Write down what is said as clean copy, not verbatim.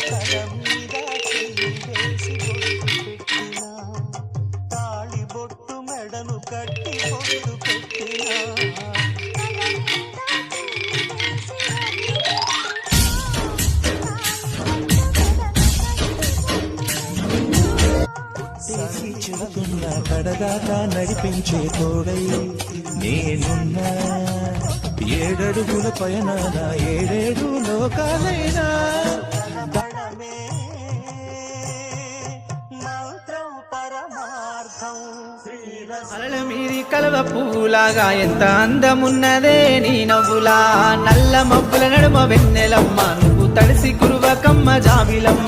తల మీద చెయ్యి వేసి బొట్టు పెట్టినా తాళి బొట్టు మెడను కట్టి బొట్టు పెట్టినా చెబుతున్నా కడదాకా నడిపించే తోడై నేనున్నా ఏడడుగుల పైన ఏడేడు లోకాలైనా మంత్రం పరమార్థం అలల మీది కలవ పూలాగా ఎంత అందమున్నదే నీ నవ్వులా నల్ల మబ్బుల నడుమ వెన్నెలమ్మ నువ్వు తడిసి కురువకమ్మ జాబిలమ్మ